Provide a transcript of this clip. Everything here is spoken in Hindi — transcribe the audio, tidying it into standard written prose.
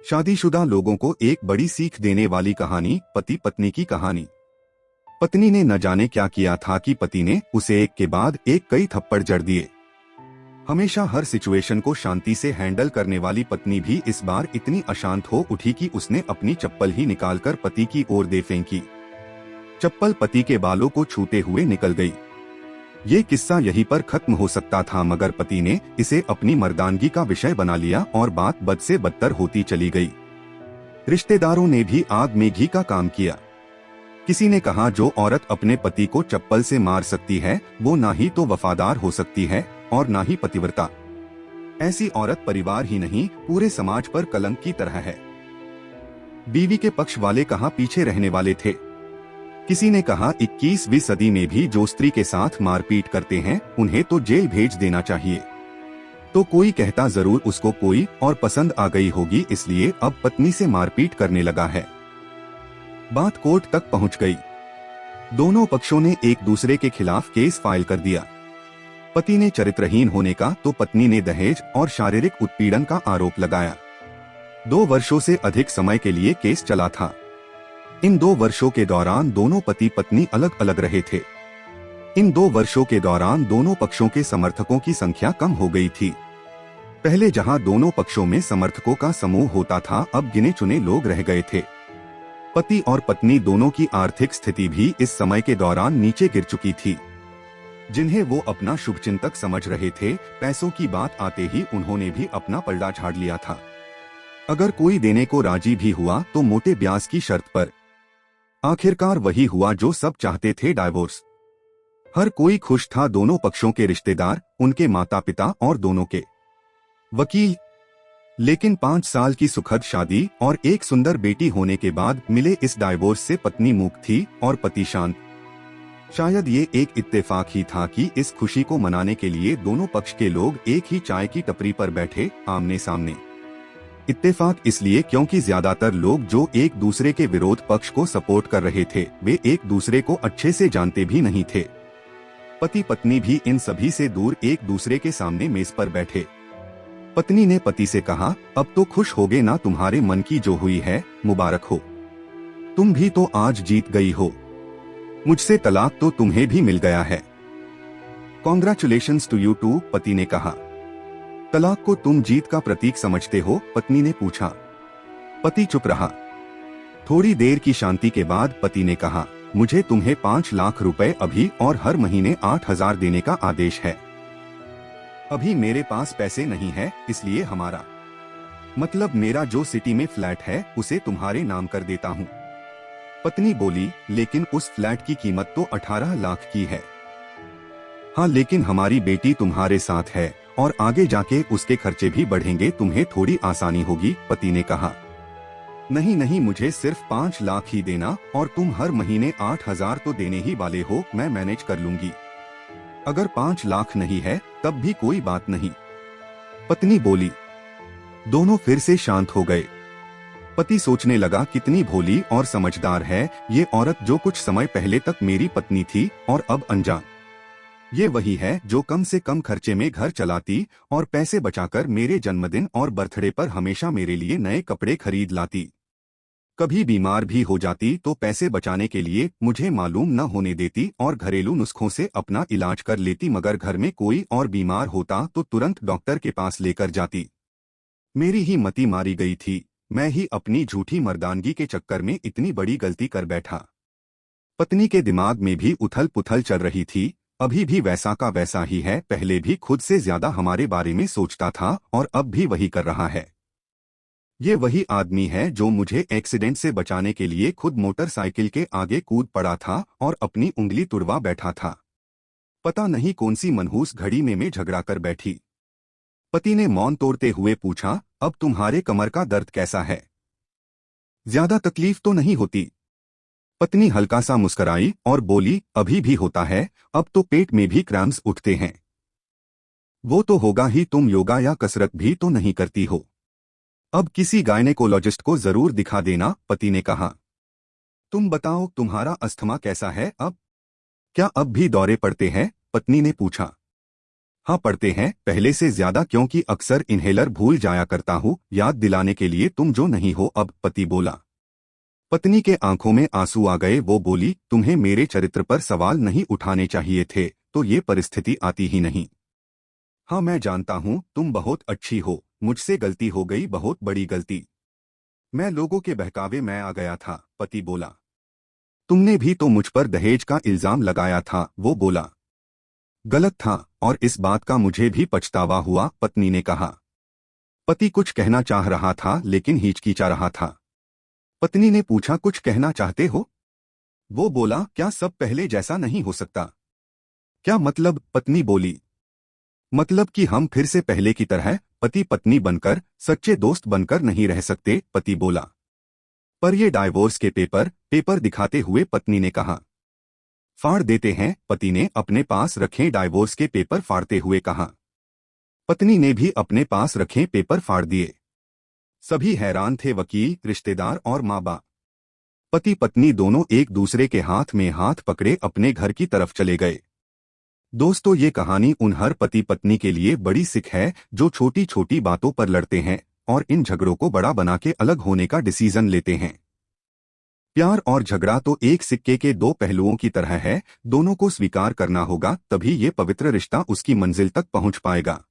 शादीशुदा लोगों को एक बड़ी सीख देने वाली कहानी, पति पत्नी की कहानी। पत्नी ने न जाने क्या किया था कि पति ने उसे एक के बाद एक कई थप्पड़ जड़ दिए। हमेशा हर सिचुएशन को शांति से हैंडल करने वाली पत्नी भी इस बार इतनी अशांत हो उठी कि उसने अपनी चप्पल ही निकालकर पति की ओर दे फेंकी। चप्पल पति के बालों को छूते हुए निकल गई। ये किस्सा यहीं पर खत्म हो सकता था, मगर पति ने इसे अपनी मर्दानगी का विषय बना लिया और बात बद से बदतर होती चली गई। रिश्तेदारों ने भी आग में घी का काम किया। किसी ने कहा, जो औरत अपने पति को चप्पल से मार सकती है वो ना ही तो वफादार हो सकती है और ना ही पतिव्रता। ऐसी औरत परिवार ही नहीं पूरे समाज पर कलंक की तरह है। बीवी के पक्ष वाले कहाँ पीछे रहने वाले थे। किसी ने कहा, 21वीं सदी में भी जो स्त्री के साथ मारपीट करते हैं उन्हें तो जेल भेज देना चाहिए। तो कोई कहता, जरूर उसको कोई और पसंद आ गई होगी इसलिए अब पत्नी से मारपीट करने लगा है। बात कोर्ट तक पहुंच गई। दोनों पक्षों ने एक दूसरे के खिलाफ केस फाइल कर दिया। पति ने चरित्रहीन होने का तो पत्नी ने दहेज और शारीरिक उत्पीड़न का आरोप लगाया। 2 वर्षों से अधिक समय के लिए केस चला था। इन 2 वर्षों के दौरान दोनों पति पत्नी अलग अलग रहे थे। इन 2 वर्षों के दौरान दोनों पक्षों के समर्थकों की संख्या कम हो गई थी। पहले जहां दोनों पक्षों में समर्थकों का समूह होता था, अब गिने चुने लोग रह गए थे। पति और पत्नी दोनों की आर्थिक स्थिति भी इस समय के दौरान नीचे गिर चुकी थी। जिन्हें वो अपना शुभचिंतक समझ रहे थे, पैसों की बात आते ही उन्होंने भी अपना पलड़ा झाड़ लिया था। अगर कोई देने को राजी भी हुआ तो मोटे ब्याज की शर्त पर। आखिरकार वही हुआ जो सब चाहते थे, डाइवोर्स। हर कोई खुश था, दोनों पक्षों के रिश्तेदार, उनके माता पिता और दोनों के वकील। लेकिन 5 साल की सुखद शादी और एक सुंदर बेटी होने के बाद मिले इस डाइवोर्स से पत्नी मूक थी और पति शांत। शायद ये एक इत्तेफाक ही था कि इस खुशी को मनाने के लिए दोनों पक्ष के लोग एक ही चाय की टपरी पर बैठे आमने सामने। इत्तेफाक इसलिए क्योंकि ज्यादातर लोग जो एक दूसरे के विरोध पक्ष को सपोर्ट कर रहे थे वे एक दूसरे को अच्छे से जानते भी नहीं थे। पति पत्नी भी इन सभी से दूर एक दूसरे के सामने मेज पर बैठे। पत्नी ने पति से कहा, अब तो खुश होगे ना, तुम्हारे मन की जो हुई है मुबारक हो। तुम भी तो आज जीत गई हो। मुझसे तलाक तो तुम्हें भी मिल गया है। कॉन्ग्रेचुलेशंस टू यू टू, पति ने कहा। तलाक को तुम जीत का प्रतीक समझते हो, पत्नी ने पूछा। पति चुप रहा। थोड़ी देर की शांति के बाद पति ने कहा, मुझे तुम्हें 5 लाख रुपए अभी और हर महीने 8,000 देने का आदेश है। अभी मेरे पास पैसे नहीं है, इसलिए हमारा मतलब मेरा जो सिटी में फ्लैट है उसे तुम्हारे नाम कर देता हूँ। पत्नी बोली, लेकिन उस फ्लैट की कीमत तो 18 लाख की है। हाँ, लेकिन हमारी बेटी तुम्हारे साथ है और आगे जाके उसके खर्चे भी बढ़ेंगे, तुम्हें थोड़ी आसानी होगी, पति ने कहा। नहीं नहीं, मुझे सिर्फ 5 लाख ही देना और तुम हर महीने 8,000 तो देने ही वाले हो, मैं मैनेज कर लूंगी। अगर 5 लाख नहीं है तब भी कोई बात नहीं, पत्नी बोली। दोनों फिर से शांत हो गए। पति सोचने लगा, कितनी भोली और समझदार है ये औरत, जो कुछ समय पहले तक मेरी पत्नी थी और अब अनजान। ये वही है जो कम से कम खर्चे में घर चलाती और पैसे बचाकर मेरे जन्मदिन और बर्थडे पर हमेशा मेरे लिए नए कपड़े खरीद लाती। कभी बीमार भी हो जाती तो पैसे बचाने के लिए मुझे मालूम न होने देती और घरेलू नुस्खों से अपना इलाज कर लेती, मगर घर में कोई और बीमार होता तो तुरंत डॉक्टर के पास लेकर जाती। मेरी ही मति मारी गई थी, मैं ही अपनी झूठी मर्दानगी के चक्कर में इतनी बड़ी गलती कर बैठा। पत्नी के दिमाग में भी उथल पुथल चल रही थी। अभी भी वैसा का वैसा ही है, पहले भी खुद से ज्यादा हमारे बारे में सोचता था और अब भी वही कर रहा है। ये वही आदमी है जो मुझे एक्सीडेंट से बचाने के लिए खुद मोटरसाइकिल के आगे कूद पड़ा था और अपनी उंगली तुड़वा बैठा था। पता नहीं कौन सी मनहूस घड़ी में झगड़ा कर बैठी। पति ने मौन तोड़ते हुए पूछा, अब तुम्हारे कमर का दर्द कैसा है? ज्यादा तकलीफ तो नहीं होती? पत्नी हल्का सा मुस्कराई और बोली, अभी भी होता है, अब तो पेट में भी क्रैम्प्स उठते हैं। वो तो होगा ही, तुम योगा या कसरत भी तो नहीं करती हो। अब किसी गायनेकोलॉजिस्ट को जरूर दिखा देना, पति ने कहा। तुम बताओ, तुम्हारा अस्थमा कैसा है अब? क्या अब भी दौरे पड़ते हैं? पत्नी ने पूछा। हाँ पढ़ते हैं, पहले से ज्यादा, क्योंकि अक्सर इन्हेलर भूल जाया करता हूँ याद दिलाने के लिए तुम जो नहीं हो अब, पति बोला। पत्नी के आंखों में आंसू आ गए। वो बोली, तुम्हें मेरे चरित्र पर सवाल नहीं उठाने चाहिए थे, तो ये परिस्थिति आती ही नहीं। हाँ मैं जानता हूँ तुम बहुत अच्छी हो, मुझसे गलती हो गई, बहुत बड़ी गलती। मैं लोगों के बहकावे में आ गया था, पति बोला। तुमने भी तो मुझ पर दहेज का इल्जाम लगाया था, वो बोला। गलत था, और इस बात का मुझे भी पछतावा हुआ, पत्नी ने कहा। पति कुछ कहना चाह रहा था लेकिन हिचकिचा रहा था। पत्नी ने पूछा, कुछ कहना चाहते हो? वो बोला, क्या सब पहले जैसा नहीं हो सकता? क्या मतलब? पत्नी बोली। मतलब कि हम फिर से पहले की तरह पति पत्नी बनकर, सच्चे दोस्त बनकर नहीं रह सकते, पति बोला। पर ये डाइवोर्स के पेपर दिखाते हुए पत्नी ने कहा। फाड़ देते हैं, पति ने अपने पास रखे डाइवोर्स के पेपर फाड़ते हुए कहा। पत्नी ने भी अपने पास रखे पेपर फाड़ दिए। सभी हैरान थे, वकील, रिश्तेदार और माँ बाप। पति पत्नी दोनों एक दूसरे के हाथ में हाथ पकड़े अपने घर की तरफ चले गए। दोस्तों, ये कहानी उन हर पति पत्नी के लिए बड़ी सीख है जो छोटी छोटी बातों पर लड़ते हैं और इन झगड़ों को बड़ा बना के अलग होने का डिसीजन लेते हैं। प्यार और झगड़ा तो एक सिक्के के दो पहलुओं की तरह है, दोनों को स्वीकार करना होगा, तभी ये पवित्र रिश्ता उसकी मंजिल तक पहुंच पाएगा।